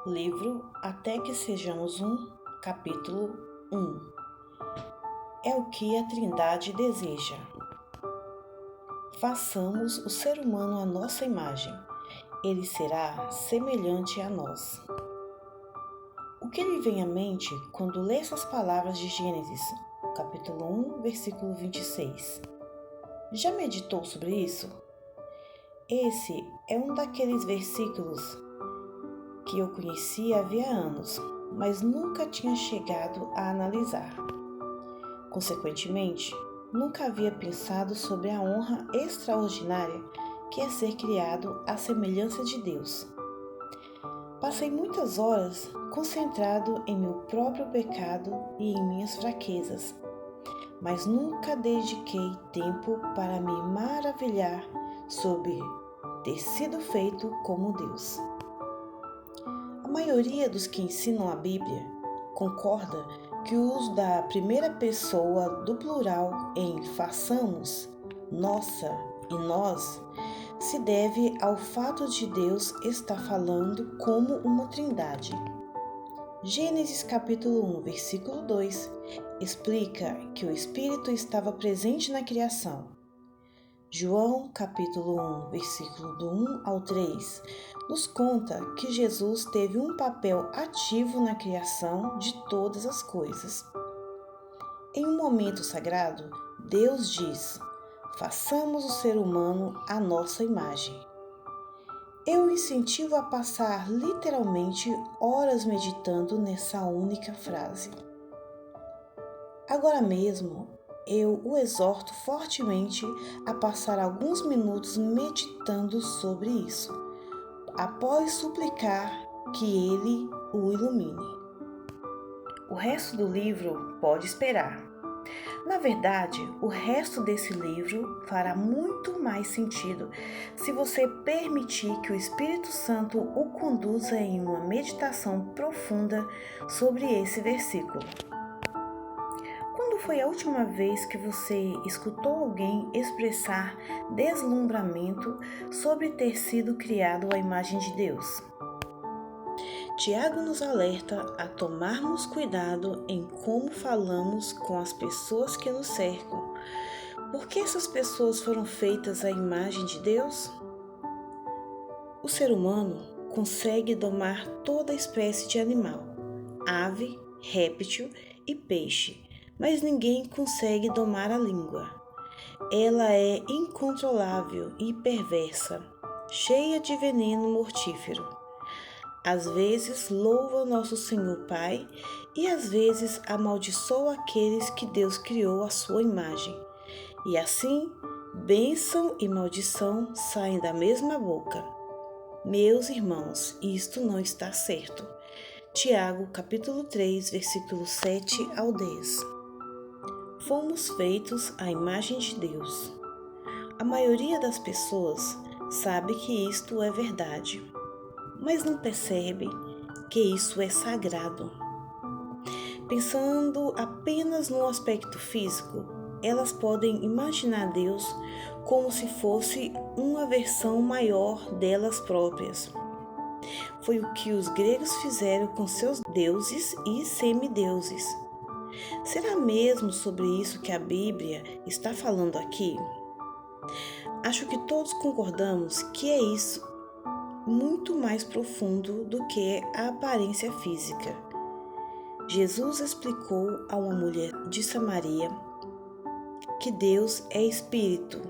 Livro Até que Sejamos Um, capítulo 1. É o que a Trindade deseja. Façamos o ser humano à nossa imagem. Ele será semelhante a nós. O que lhe vem à mente quando lê essas palavras de Gênesis, capítulo 1, versículo 26? Já meditou sobre isso? Esse é um daqueles versículos que eu conhecia havia anos, mas nunca tinha chegado a analisar. Consequentemente, nunca havia pensado sobre a honra extraordinária que é ser criado à semelhança de Deus. Passei muitas horas concentrado em meu próprio pecado e em minhas fraquezas, mas nunca dediquei tempo para me maravilhar sobre ter sido feito como Deus. A maioria dos que ensinam a Bíblia concorda que o uso da primeira pessoa do plural em façamos, nossa e nós se deve ao fato de Deus estar falando como uma trindade. Gênesis capítulo 1, versículo 2 explica que o Espírito estava presente na criação. João capítulo 1, versículo do 1 ao 3 nos conta que Jesus teve um papel ativo na criação de todas as coisas. Em um momento sagrado, Deus diz: façamos o ser humano à nossa imagem. Eu o incentivo a passar literalmente horas meditando nessa única frase. Agora mesmo, eu o exorto fortemente a passar alguns minutos meditando sobre isso, após suplicar que ele o ilumine. O resto do livro pode esperar. Na verdade, o resto desse livro fará muito mais sentido se você permitir que o Espírito Santo o conduza em uma meditação profunda sobre esse versículo. Quando foi a última vez que você escutou alguém expressar deslumbramento sobre ter sido criado à imagem de Deus? Tiago nos alerta a tomarmos cuidado em como falamos com as pessoas que nos cercam. Por que essas pessoas foram feitas à imagem de Deus? O ser humano consegue domar toda espécie de animal, ave, réptil e peixe, mas ninguém consegue domar a língua. Ela é incontrolável e perversa, cheia de veneno mortífero. Às vezes louva nosso Senhor Pai e às vezes amaldiçoa aqueles que Deus criou à sua imagem. E assim, bênção e maldição saem da mesma boca. Meus irmãos, isto não está certo. Tiago, capítulo 3, versículos 7 ao 10. Fomos feitos à imagem de Deus. A maioria das pessoas sabe que isto é verdade, mas não percebe que isso é sagrado. Pensando apenas no aspecto físico, elas podem imaginar Deus como se fosse uma versão maior delas próprias. Foi o que os gregos fizeram com seus deuses e semideuses. Será mesmo sobre isso que a Bíblia está falando aqui? Acho que todos concordamos que é isso muito mais profundo do que a aparência física. Jesus explicou a uma mulher de Samaria que Deus é espírito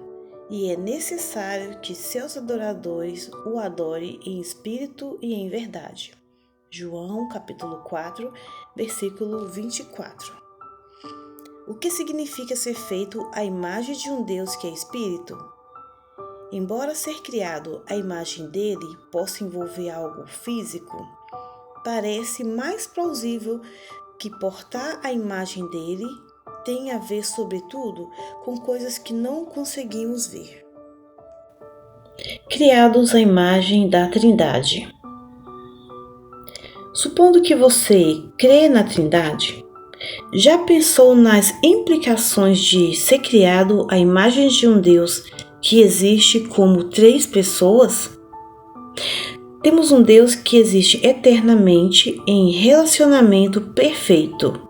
e é necessário que seus adoradores o adorem em espírito e em verdade. João capítulo 4, versículo 24. O que significa ser feito à imagem de um Deus que é espírito? Embora ser criado à imagem dele possa envolver algo físico, parece mais plausível que portar a imagem dele tenha a ver, sobretudo, com coisas que não conseguimos ver. Criados à imagem da Trindade. Supondo que você crê na Trindade, já pensou nas implicações de ser criado à imagem de um Deus que existe como 3 pessoas? Temos um Deus que existe eternamente em relacionamento perfeito.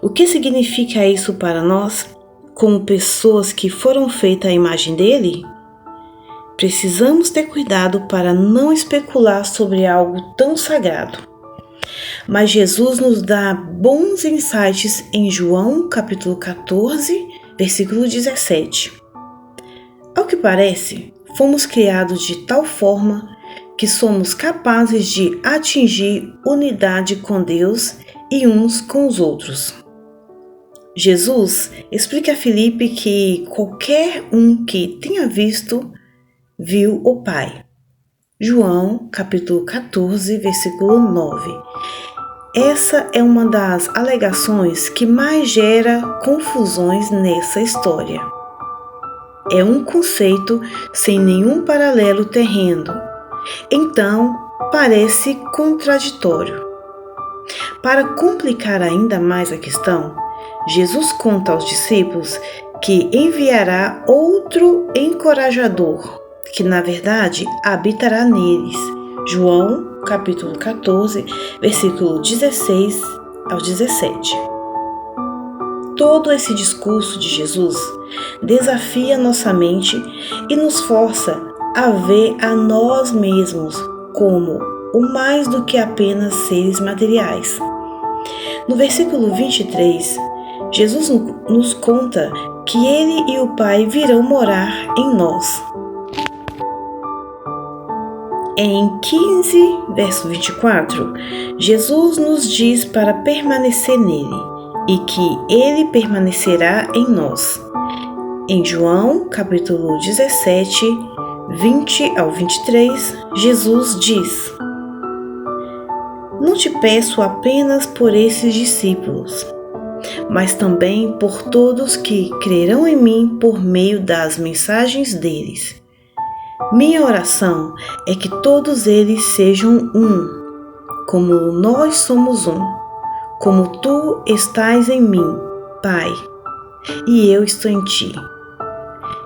O que significa isso para nós, como pessoas que foram feitas à imagem dele? Precisamos ter cuidado para não especular sobre algo tão sagrado. Mas Jesus nos dá bons insights em João capítulo 14, versículo 17. Ao que parece, fomos criados de tal forma que somos capazes de atingir unidade com Deus e uns com os outros. Jesus explica a Filipe que qualquer um que tenha visto, viu o Pai. João, capítulo 14, versículo 9. Essa é uma das alegações que mais gera confusões nessa história. É um conceito sem nenhum paralelo terreno, então parece contraditório. Para complicar ainda mais a questão, Jesus conta aos discípulos que enviará outro encorajador, que na verdade habitará neles. João, capítulo 14, versículo 16 ao 17. Todo esse discurso de Jesus desafia nossa mente e nos força a ver a nós mesmos como o mais do que apenas seres materiais. No versículo 23, Jesus nos conta que Ele e o Pai virão morar em nós. Em 15, verso 24, Jesus nos diz para permanecer nele e que Ele permanecerá em nós. Em João, capítulo 17, 20 ao 23, Jesus diz: Não te peço apenas por esses discípulos, mas também por todos que crerão em mim por meio das mensagens deles. Minha oração é que todos eles sejam um, como nós somos um, como tu estás em mim, Pai, e eu estou em ti.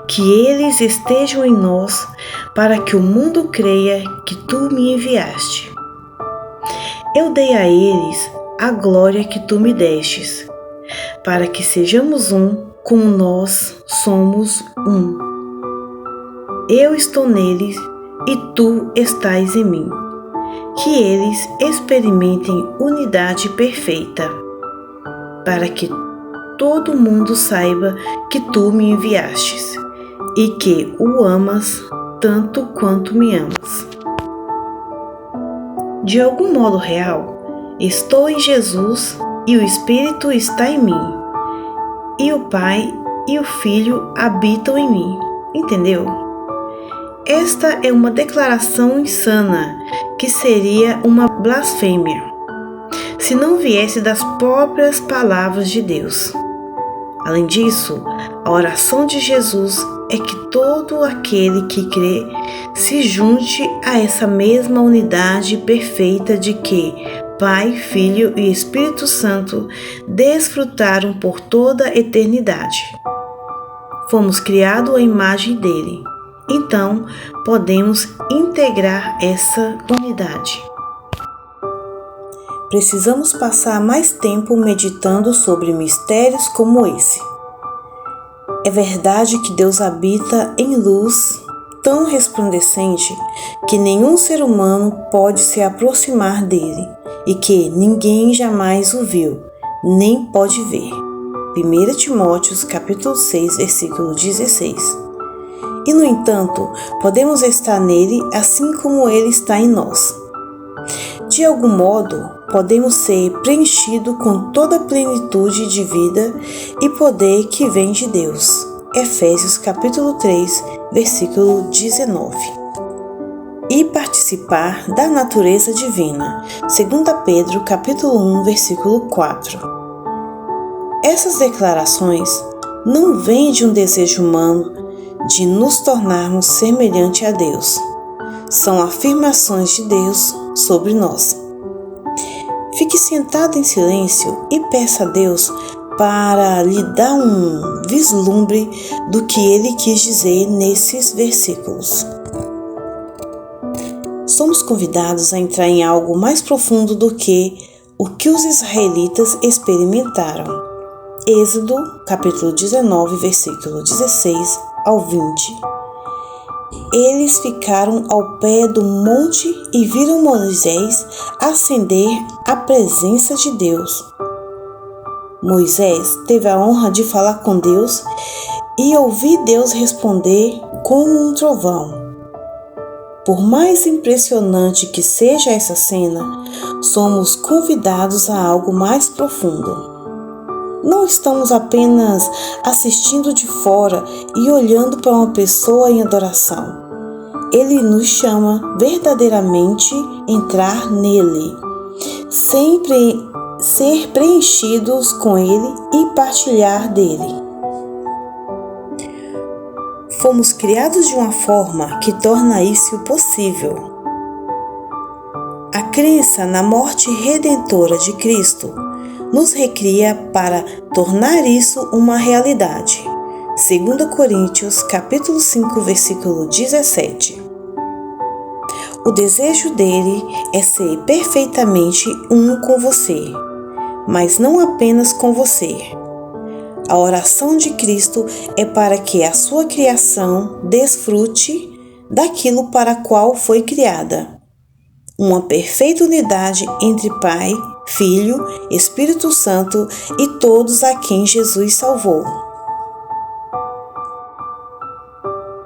Que eles estejam em nós, para que o mundo creia que tu me enviaste. Eu dei a eles a glória que tu me destes, para que sejamos um como nós somos um. Eu estou neles e tu estás em mim. Que eles experimentem unidade perfeita, para que todo mundo saiba que tu me enviastes e que o amas tanto quanto me amas. De algum modo real, estou em Jesus e o Espírito está em mim, e o Pai e o Filho habitam em mim. Entendeu? Esta é uma declaração insana, que seria uma blasfêmia, se não viesse das próprias palavras de Deus. Além disso, a oração de Jesus é que todo aquele que crê se junte a essa mesma unidade perfeita de que Pai, Filho e Espírito Santo desfrutaram por toda a eternidade. Fomos criados à imagem dele, então podemos integrar essa unidade. Precisamos passar mais tempo meditando sobre mistérios como esse. É verdade que Deus habita em luz tão resplandecente que nenhum ser humano pode se aproximar dele e que ninguém jamais o viu, nem pode ver. 1 Timóteo capítulo 6, versículo 16. E, no entanto, podemos estar nele assim como ele está em nós. De algum modo, podemos ser preenchidos com toda a plenitude de vida e poder que vem de Deus. Efésios capítulo 3, versículo 19. E participar da natureza divina. 2 Pedro capítulo 1, versículo 4. Essas declarações não vêm de um desejo humano de nos tornarmos semelhante a Deus. São afirmações de Deus sobre nós. Fique sentado em silêncio e peça a Deus para lhe dar um vislumbre do que ele quis dizer nesses versículos. somos convidados a entrar em algo mais profundo do que o que os israelitas experimentaram. Êxodo, capítulo 19, versículo 16 ao 20. Eles ficaram ao pé do monte e viram Moisés ascender à presença de Deus. Moisés teve a honra de falar com Deus e ouvir Deus responder como um trovão. Por mais impressionante que seja essa cena, somos convidados a algo mais profundo. Não estamos apenas assistindo de fora e olhando para uma pessoa em adoração. Ele nos chama verdadeiramente a entrar nele, sempre ser preenchidos com ele e partilhar dele. Fomos criados de uma forma que torna isso possível. A crença na morte redentora de Cristo nos recria para tornar isso uma realidade. 2 Coríntios, capítulo 5, versículo 17. O desejo dele é ser perfeitamente um com você, mas não apenas com você. A oração de Cristo é para que a sua criação desfrute daquilo para qual foi criada. Uma perfeita unidade entre Pai, Filho, Espírito Santo e todos a quem Jesus salvou.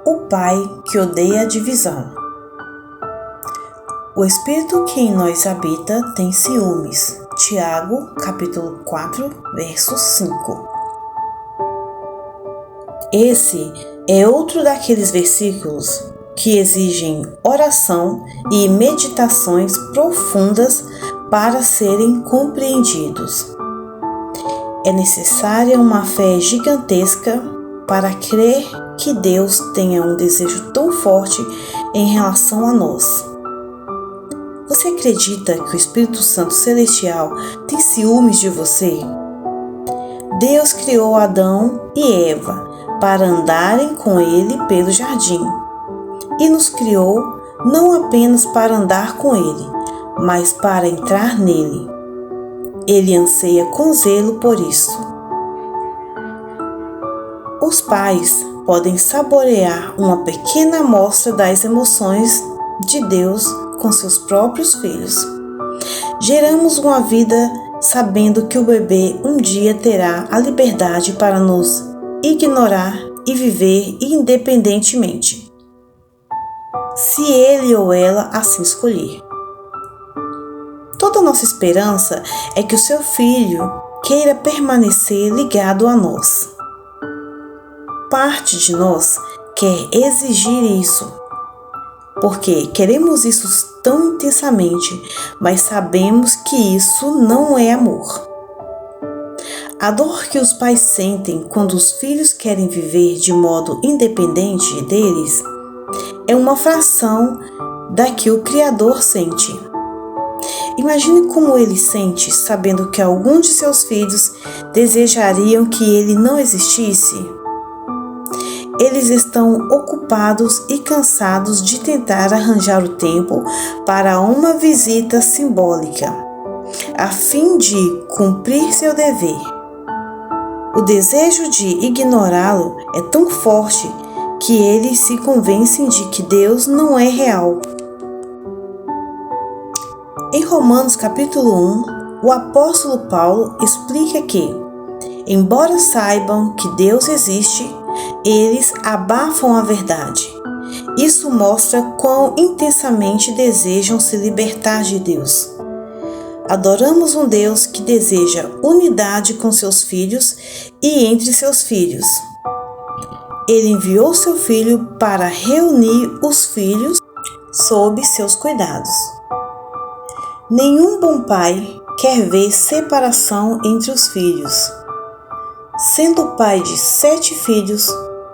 O Pai que odeia a divisão. O Espírito que em nós habita tem ciúmes. Tiago, capítulo 4, verso 5. Esse é outro daqueles versículos que exigem oração e meditações profundas para serem compreendidos. É necessária uma fé gigantesca para crer que Deus tenha um desejo tão forte em relação a nós. Você acredita que o Espírito Santo Celestial tem ciúmes de você? Deus criou Adão e Eva para andarem com ele pelo jardim e nos criou não apenas para andar com ele, mas para entrar nele. Ele anseia com zelo por isso. Os pais podem saborear uma pequena amostra das emoções de Deus com seus próprios filhos. Geramos uma vida sabendo que o bebê um dia terá a liberdade para nos ignorar e viver independentemente, se ele ou ela assim escolher. Toda nossa esperança é que o seu filho queira permanecer ligado a nós. Parte de nós quer exigir isso, porque queremos isso tão intensamente, mas sabemos que isso não é amor. A dor que os pais sentem quando os filhos querem viver de modo independente deles é uma fração da que o Criador sente. Imagine como ele sente sabendo que alguns de seus filhos desejariam que ele não existisse. Eles estão ocupados e cansados de tentar arranjar o tempo para uma visita simbólica, a fim de cumprir seu dever. O desejo de ignorá-lo é tão forte que eles se convencem de que Deus não é real. Em Romanos capítulo 1, o apóstolo Paulo explica que, embora saibam que Deus existe, eles abafam a verdade. Isso mostra quão intensamente desejam se libertar de Deus. Adoramos um Deus que deseja unidade com seus filhos e entre seus filhos. Ele enviou seu filho para reunir os filhos sob seus cuidados. Nenhum bom pai quer ver separação entre os filhos. Sendo pai de 7 filhos,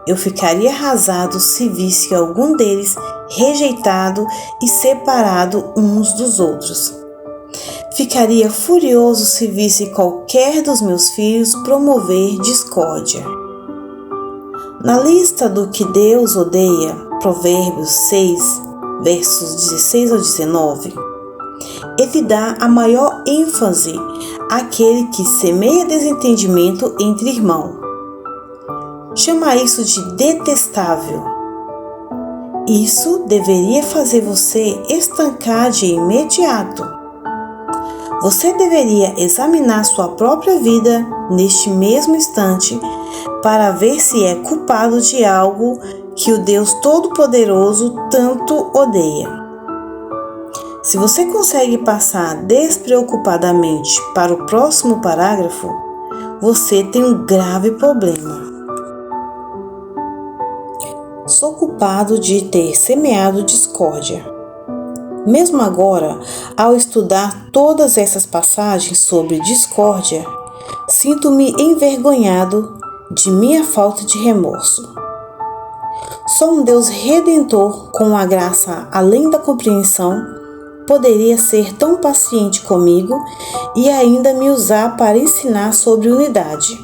eu ficaria arrasado se visse algum deles rejeitado e separado uns dos outros. Ficaria furioso se visse qualquer dos meus filhos promover discórdia. Na lista do que Deus odeia, Provérbios 6, versos 16 ao 19, ele dá a maior ênfase àquele que semeia desentendimento entre irmãos. Chama isso de detestável. Isso deveria fazer você estancar de imediato. Você deveria examinar sua própria vida neste mesmo instante para ver se é culpado de algo que o Deus Todo-Poderoso tanto odeia. Se você consegue passar despreocupadamente para o próximo parágrafo, você tem um grave problema. Sou culpado de ter semeado discórdia. Mesmo agora, ao estudar todas essas passagens sobre discórdia, sinto-me envergonhado de minha falta de remorso. Só um Deus redentor com a graça além da compreensão poderia ser tão paciente comigo e ainda me usar para ensinar sobre unidade.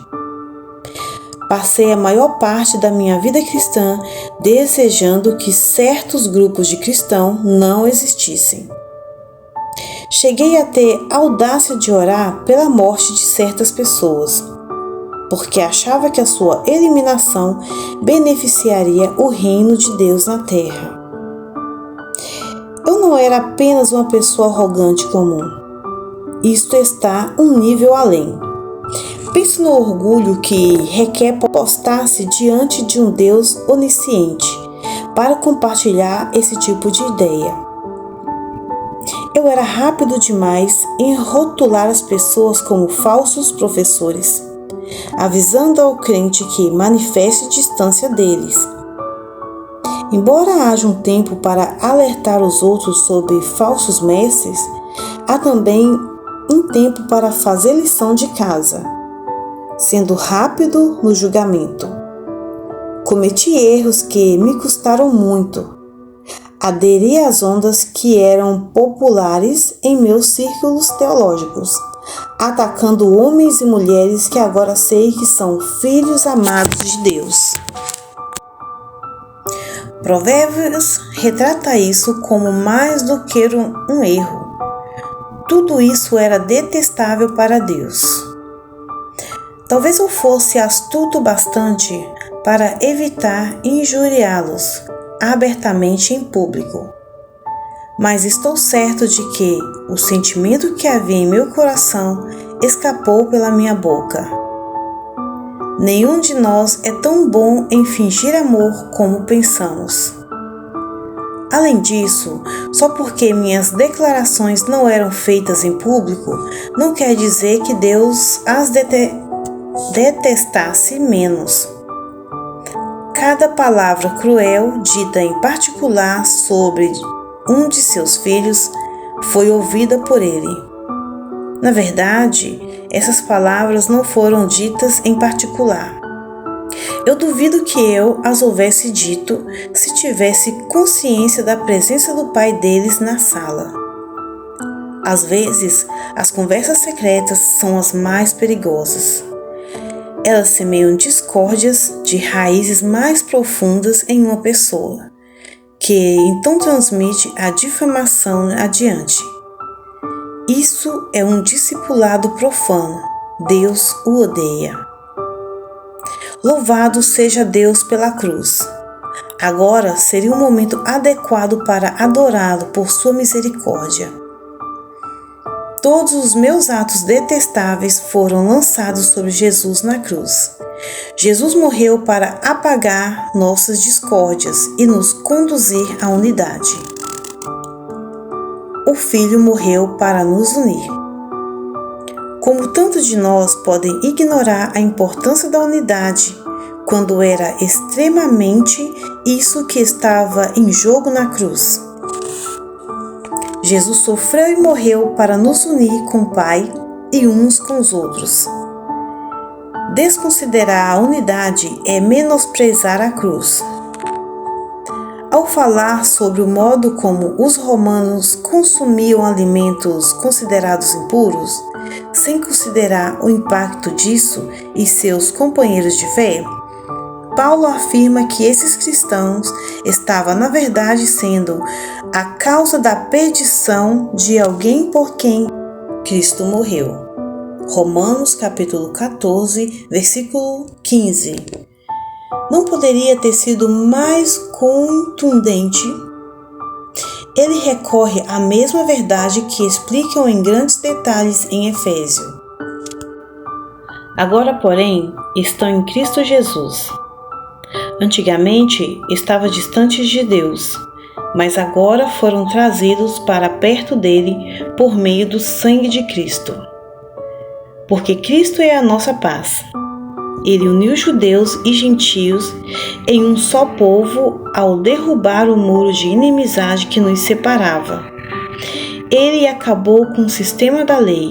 Passei a maior parte da minha vida cristã desejando que certos grupos de cristãos não existissem. Cheguei a ter audácia de orar pela morte de certas pessoas, porque achava que a sua eliminação beneficiaria o reino de Deus na terra. Eu não era apenas uma pessoa arrogante comum. Isto está um nível além. Pense no orgulho que requer postar-se diante de um Deus onisciente para compartilhar esse tipo de ideia. Eu era rápido demais em rotular as pessoas como falsos professores, avisando ao crente que manifeste distância deles. Embora haja um tempo para alertar os outros sobre falsos mestres, há também um tempo para fazer lição de casa, sendo rápido no julgamento. Cometi erros que me custaram muito. Aderi às ondas que eram populares em meus círculos teológicos, atacando homens e mulheres que agora sei que são filhos amados de Deus. Provérbios retrata isso como mais do que um erro. Tudo isso era detestável para Deus. Talvez eu fosse astuto bastante para evitar injuriá-los abertamente em público, mas estou certo de que o sentimento que havia em meu coração escapou pela minha boca. Nenhum de nós é tão bom em fingir amor como pensamos. Além disso, só porque minhas declarações não eram feitas em público, não quer dizer que Deus as detestasse menos. Cada palavra cruel dita em particular sobre um de seus filhos foi ouvida por ele. Na verdade, essas palavras não foram ditas em particular. Eu duvido que eu as houvesse dito se tivesse consciência da presença do pai deles na sala. Às vezes, as conversas secretas são as mais perigosas. Elas semeiam discórdias de raízes mais profundas em uma pessoa, que então transmite a difamação adiante. Isso é um discipulado profano. Deus o odeia. Louvado seja Deus pela cruz. Agora seria um momento adequado para adorá-lo por sua misericórdia. Todos os meus atos detestáveis foram lançados sobre Jesus na cruz. Jesus morreu para apagar nossas discórdias e nos conduzir à unidade. O Filho morreu para nos unir. Como tantos de nós podem ignorar a importância da unidade quando era extremamente isso que estava em jogo na cruz? Jesus sofreu e morreu para nos unir com o Pai e uns com os outros. Desconsiderar a unidade é menosprezar a cruz. Ao falar sobre o modo como os romanos consumiam alimentos considerados impuros, sem considerar o impacto disso e seus companheiros de fé, Paulo afirma que esses cristãos estavam, na verdade, sendo a causa da perdição de alguém por quem Cristo morreu. Romanos capítulo 14, versículo 15. Não poderia ter sido mais contundente. Ele recorre à mesma verdade que explicam em grandes detalhes em Efésios. Agora, porém, estão em Cristo Jesus. Antigamente estavam distantes de Deus, mas agora foram trazidos para perto dele por meio do sangue de Cristo. Porque Cristo é a nossa paz. Ele uniu judeus e gentios em um só povo ao derrubar o muro de inimizade que nos separava. Ele acabou com o sistema da lei,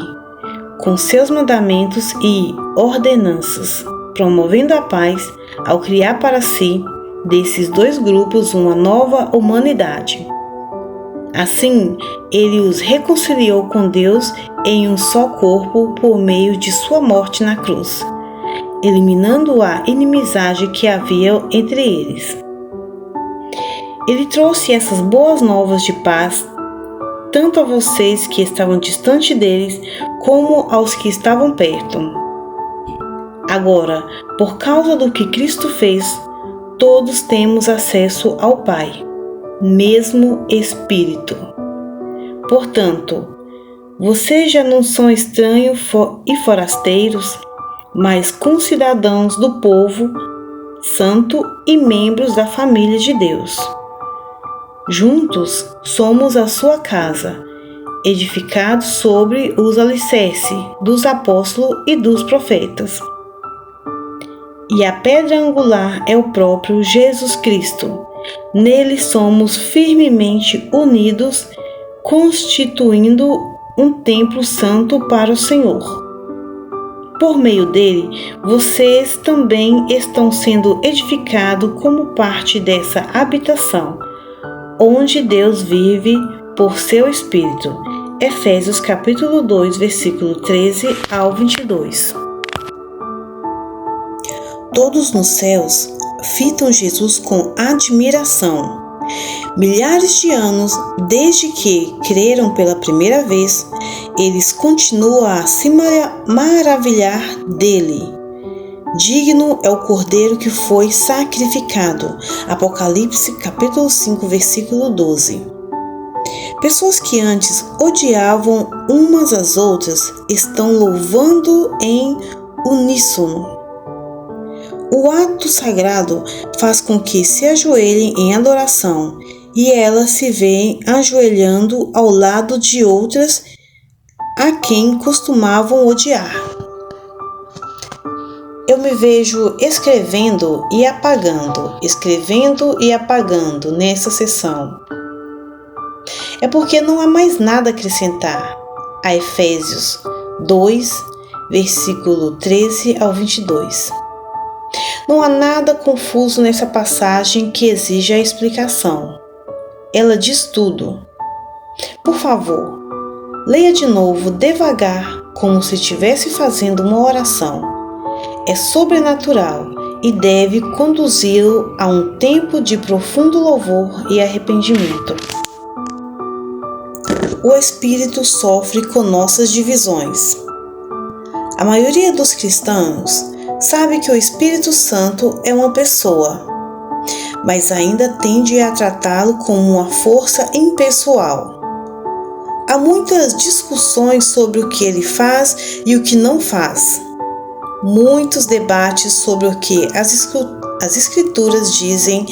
com seus mandamentos e ordenanças, promovendo a paz ao criar para si, desses dois grupos, uma nova humanidade. Assim, ele os reconciliou com Deus em um só corpo por meio de sua morte na cruz, eliminando a inimizade que havia entre eles. Ele trouxe essas boas novas de paz tanto a vocês que estavam distante deles, como aos que estavam perto. Agora, por causa do que Cristo fez, todos temos acesso ao Pai, mesmo Espírito. Portanto, vocês já não são estranhos e forasteiros, mas concidadãos do povo santo e membros da família de Deus. Juntos somos a sua casa, edificados sobre os alicerces dos apóstolos e dos profetas. E a pedra angular é o próprio Jesus Cristo. Nele somos firmemente unidos, constituindo um templo santo para o Senhor. Por meio dele, vocês também estão sendo edificados como parte dessa habitação, onde Deus vive por seu Espírito. Efésios capítulo 2, versículo 13 ao 22. Todos nos céus fitam Jesus com admiração. Milhares de anos desde que creram pela primeira vez, eles continuam a se maravilhar dele. Digno é o Cordeiro que foi sacrificado. Apocalipse capítulo 5, versículo 12. Pessoas que antes odiavam umas às outras estão louvando em uníssono. O ato sagrado faz com que se ajoelhem em adoração e elas se veem ajoelhando ao lado de outras a quem costumavam odiar. Eu me vejo escrevendo e apagando nessa sessão. É porque não há mais nada a acrescentar a Efésios 2, versículo 13 ao 22. Não há nada confuso nessa passagem que exija explicação. Ela diz tudo. Por favor, leia de novo devagar, como se estivesse fazendo uma oração. É sobrenatural e deve conduzi-lo a um tempo de profundo louvor e arrependimento. O Espírito sofre com nossas divisões. A maioria dos cristãos sabe que o Espírito Santo é uma pessoa, mas ainda tende a tratá-lo como uma força impessoal. Há muitas discussões sobre o que ele faz e o que não faz. Muitos debates sobre o que as Escrituras dizem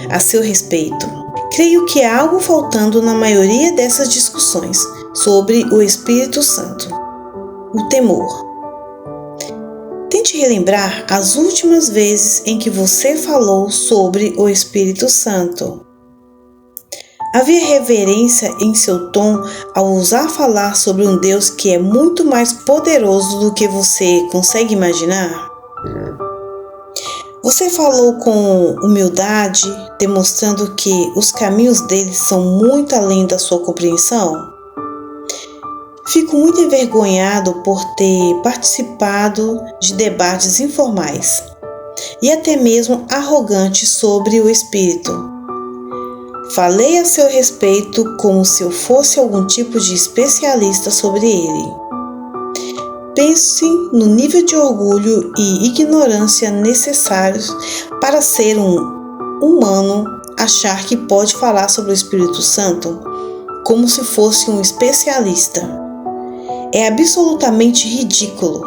a seu respeito. Creio que há algo faltando na maioria dessas discussões sobre o Espírito Santo: o temor. Tente relembrar as últimas vezes em que você falou sobre o Espírito Santo. Havia reverência em seu tom ao ousar falar sobre um Deus que é muito mais poderoso do que você consegue imaginar? Você falou com humildade, demonstrando que os caminhos dele são muito além da sua compreensão? Fico muito envergonhado por ter participado de debates informais e até mesmo arrogantes sobre o Espírito. Falei a seu respeito como se eu fosse algum tipo de especialista sobre ele. Pense no nível de orgulho e ignorância necessários para ser um humano achar que pode falar sobre o Espírito Santo como se fosse um especialista. É absolutamente ridículo.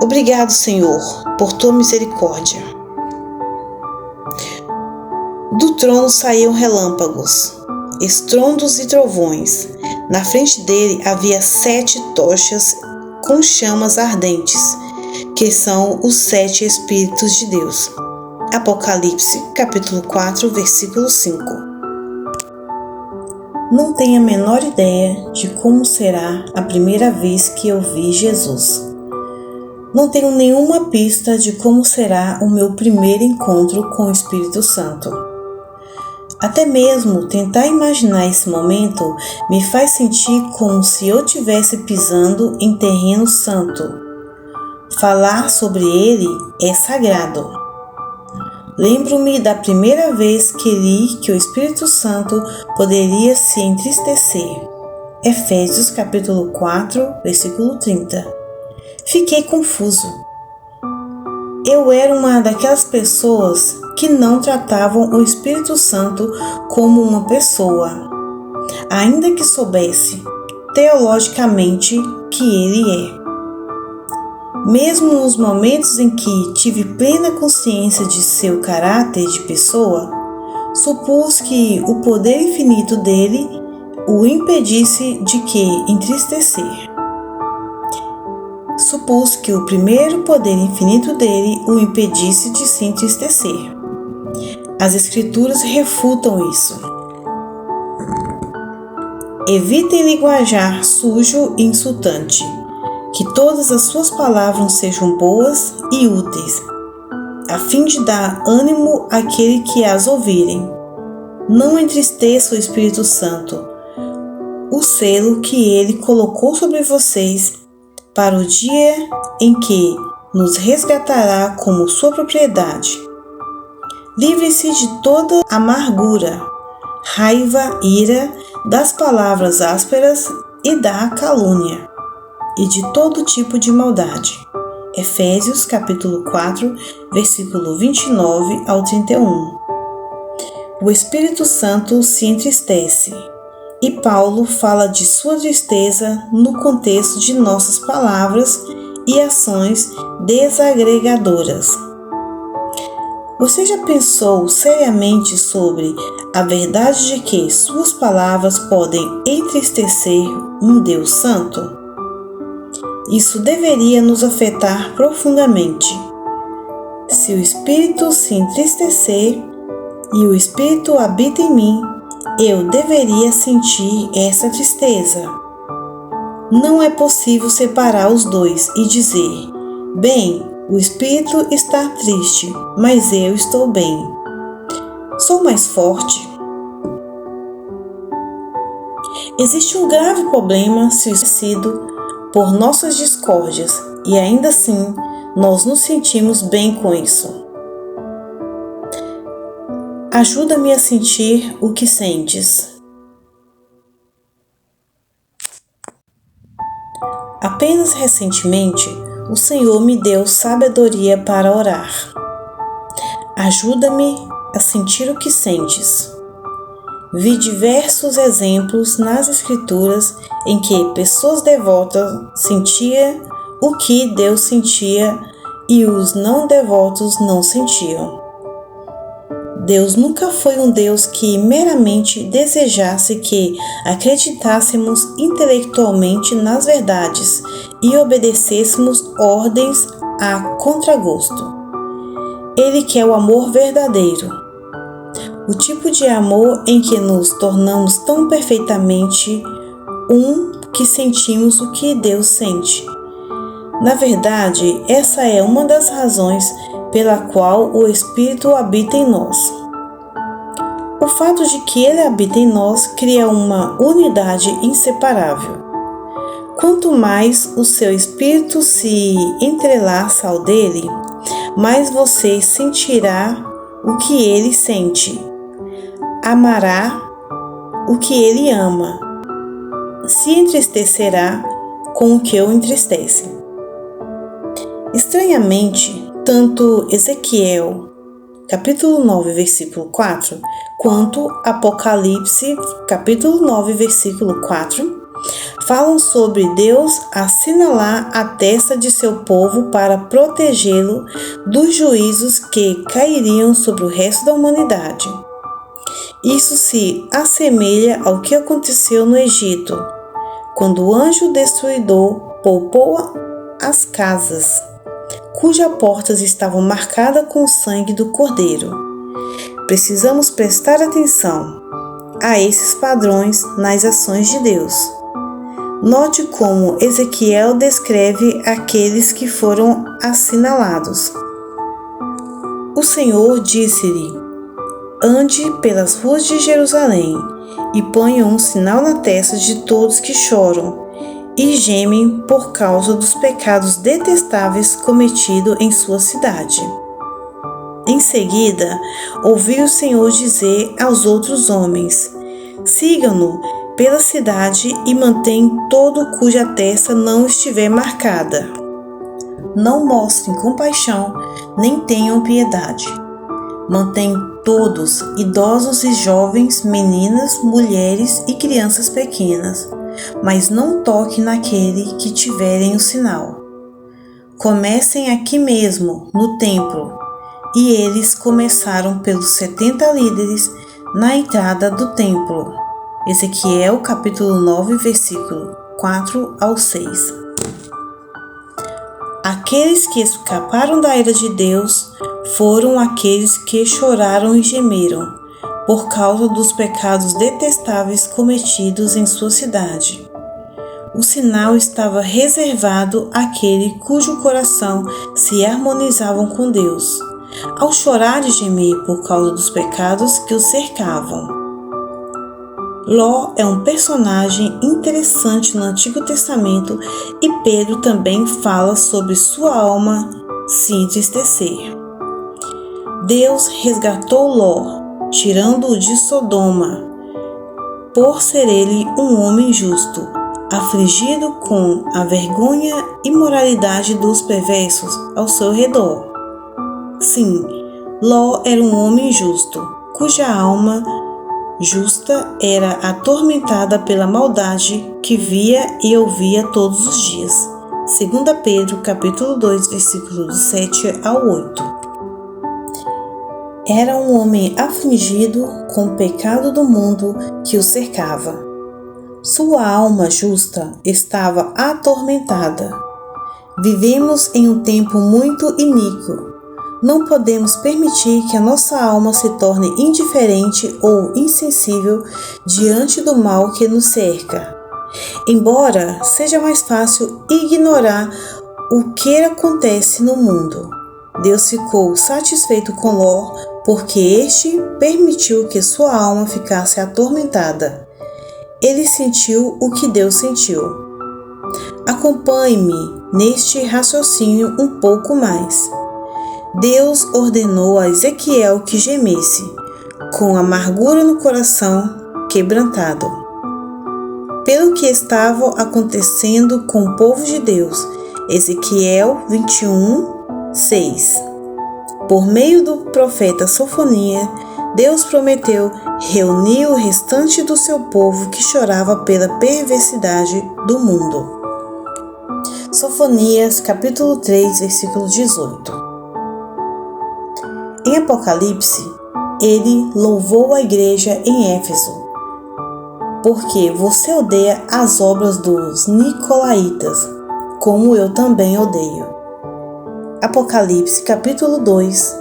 Obrigado, Senhor, por tua misericórdia. Do trono saíam relâmpagos, estrondos e trovões. Na frente dele havia 7 tochas com chamas ardentes, que são os 7 Espíritos de Deus. Apocalipse, capítulo 4, versículo 5. Não tenho a menor ideia de como será a primeira vez que eu vi Jesus. Não tenho nenhuma pista de como será o meu primeiro encontro com o Espírito Santo. Até mesmo tentar imaginar esse momento me faz sentir como se eu estivesse pisando em terreno santo. Falar sobre ele é sagrado. Lembro-me da primeira vez que li que o Espírito Santo poderia se entristecer. Efésios capítulo 4, versículo 30. Fiquei confuso. Eu era uma daquelas pessoas que não tratavam o Espírito Santo como uma pessoa, ainda que soubesse, teologicamente, que ele é. Mesmo nos momentos em que tive plena consciência de seu caráter de pessoa, supus que o poder infinito dele o impedisse de que entristecer. Supus que o primeiro poder infinito dele o impedisse de se entristecer. As Escrituras refutam isso. Evitem linguajar sujo e insultante. Que todas as suas palavras sejam boas e úteis, a fim de dar ânimo àquele que as ouvirem. Não entristeça o Espírito Santo, o selo que ele colocou sobre vocês para o dia em que nos resgatará como sua propriedade. Livre-se de toda amargura, raiva, ira, das palavras ásperas e da calúnia, e de todo tipo de maldade. Efésios capítulo 4, versículo 29 ao 31. O Espírito Santo se entristece, e Paulo fala de sua tristeza no contexto de nossas palavras e ações desagregadoras. Você já pensou seriamente sobre a verdade de que suas palavras podem entristecer um Deus Santo? Isso deveria nos afetar profundamente. Se o Espírito se entristecer e o Espírito habita em mim, eu deveria sentir essa tristeza. Não é possível separar os dois e dizer: bem, o Espírito está triste, mas eu estou bem. Sou mais forte. Existe um grave problema se sido por nossas discórdias, e ainda assim nós nos sentimos bem com isso. Ajuda-me a sentir o que sentes. Apenas recentemente, o Senhor me deu sabedoria para orar. Ajuda-me a sentir o que sentes. Vi diversos exemplos nas Escrituras em que pessoas devotas sentiam o que Deus sentia e os não devotos não sentiam. Deus nunca foi um Deus que meramente desejasse que acreditássemos intelectualmente nas verdades e obedecêssemos ordens a contragosto. Ele quer o amor verdadeiro. O tipo de amor em que nos tornamos tão perfeitamente que sentimos o que Deus sente. Na verdade, essa é uma das razões pela qual o Espírito habita em nós. O fato de que ele habita em nós cria uma unidade inseparável. Quanto mais o seu Espírito se entrelaça ao dele, mais você sentirá o que ele sente. amará o que ele ama, se entristecerá com o que o entristece. Estranhamente, tanto Ezequiel, capítulo 9, versículo 4, quanto Apocalipse, capítulo 9, versículo 4, falam sobre Deus assinalar a testa de seu povo para protegê-lo dos juízos que cairiam sobre o resto da humanidade. Isso se assemelha ao que aconteceu no Egito, quando o anjo destruidor poupou as casas, cujas portas estavam marcadas com o sangue do Cordeiro. Precisamos prestar atenção a esses padrões nas ações de Deus. Note como Ezequiel descreve aqueles que foram assinalados. O Senhor disse-lhe: ande pelas ruas de Jerusalém e ponha um sinal na testa de todos que choram e gemem por causa dos pecados detestáveis cometidos em sua cidade. Em seguida, ouvi o Senhor dizer aos outros homens: sigam-no pela cidade e mantém todo cuja testa não estiver marcada. Não mostrem compaixão, nem tenham piedade. Mantém todos, idosos e jovens, meninas, mulheres e crianças pequenas, mas não toque naquele que tiverem o sinal. Comecem aqui mesmo, no templo. E eles começaram pelos 70 líderes na entrada do templo. Ezequiel capítulo 9, versículo 4 ao 6. Aqueles que escaparam da ira de Deus foram aqueles que choraram e gemeram por causa dos pecados detestáveis cometidos em sua cidade. O sinal estava reservado àquele cujo coração se harmonizavam com Deus, ao chorar e gemer por causa dos pecados que o cercavam. Ló é um personagem interessante no Antigo Testamento e Pedro também fala sobre sua alma se entristecer. Deus resgatou Ló, tirando-o de Sodoma, por ser ele um homem justo, afligido com a vergonha e imoralidade dos perversos ao seu redor. Sim, Ló era um homem justo, cuja alma justa era atormentada pela maldade que via e ouvia todos os dias. 2 Pedro, capítulo 2, versículos 7 ao 8. Era um homem afligido com o pecado do mundo que o cercava. Sua alma justa estava atormentada. Vivemos em um tempo muito iníquo. Não podemos permitir que a nossa alma se torne indiferente ou insensível diante do mal que nos cerca. Embora seja mais fácil ignorar o que acontece no mundo, Deus ficou satisfeito com Ló porque este permitiu que sua alma ficasse atormentada. Ele sentiu o que Deus sentiu. Acompanhe-me neste raciocínio um pouco mais. Deus ordenou a Ezequiel que gemesse, com amargura no coração quebrantado, pelo que estava acontecendo com o povo de Deus. Ezequiel 21, 6. Por meio do profeta Sofonias, Deus prometeu reunir o restante do seu povo que chorava pela perversidade do mundo. Sofonias capítulo 3, versículo 18. Em Apocalipse, ele louvou a igreja em Éfeso, porque você odeia as obras dos Nicolaítas, como eu também odeio. Apocalipse capítulo 2,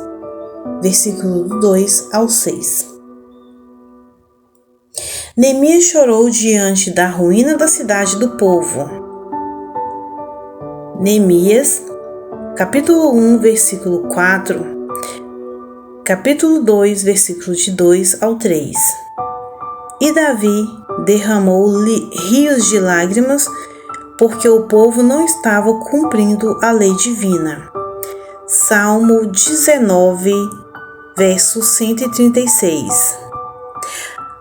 versículo 2 ao 6. Neemias chorou diante da ruína da cidade do povo. Neemias capítulo 1, versículo 4. Capítulo 2, versículos de 2 ao 3. E Davi derramou rios de lágrimas, porque o povo não estava cumprindo a lei divina. Salmo 19, verso 136.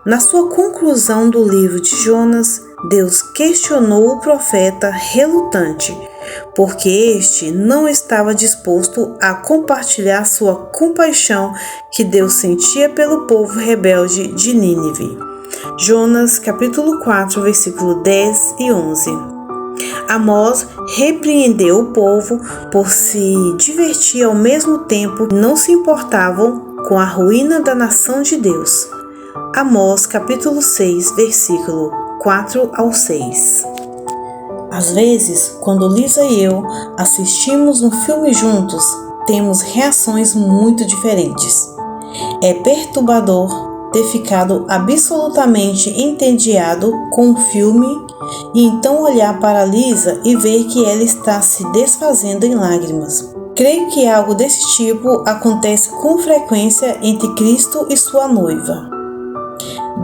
Na sua conclusão do livro de Jonas, Deus questionou o profeta relutante, porque este não estava disposto a compartilhar sua compaixão que Deus sentia pelo povo rebelde de Nínive. Jonas capítulo 4, versículo 10 e 11. Amós repreendeu o povo por se divertir ao mesmo tempo que não se importavam com a ruína da nação de Deus. Amós capítulo 6, versículo 4 ao 6. Às vezes, quando Lisa e eu assistimos um filme juntos, temos reações muito diferentes. É perturbador ter ficado absolutamente entediado com o filme e então olhar para Lisa e ver que ela está se desfazendo em lágrimas. Creio que algo desse tipo acontece com frequência entre Cristo e sua noiva.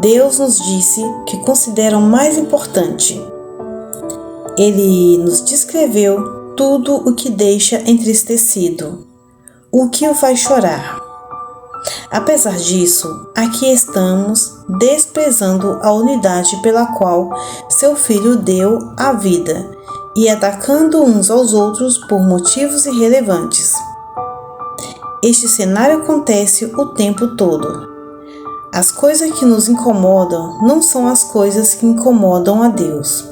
Deus nos disse que considera o mais importante. Ele nos descreveu tudo o que deixa entristecido, o que o faz chorar. Apesar disso, aqui estamos desprezando a unidade pela qual seu Filho deu a vida e atacando uns aos outros por motivos irrelevantes. Este cenário acontece o tempo todo. As coisas que nos incomodam não são as coisas que incomodam a Deus.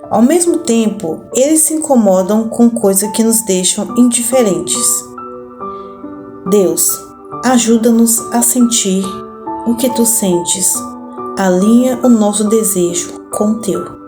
Ao mesmo tempo, eles se incomodam com coisas que nos deixam indiferentes. Deus, ajuda-nos a sentir o que tu sentes. Alinha o nosso desejo com o teu.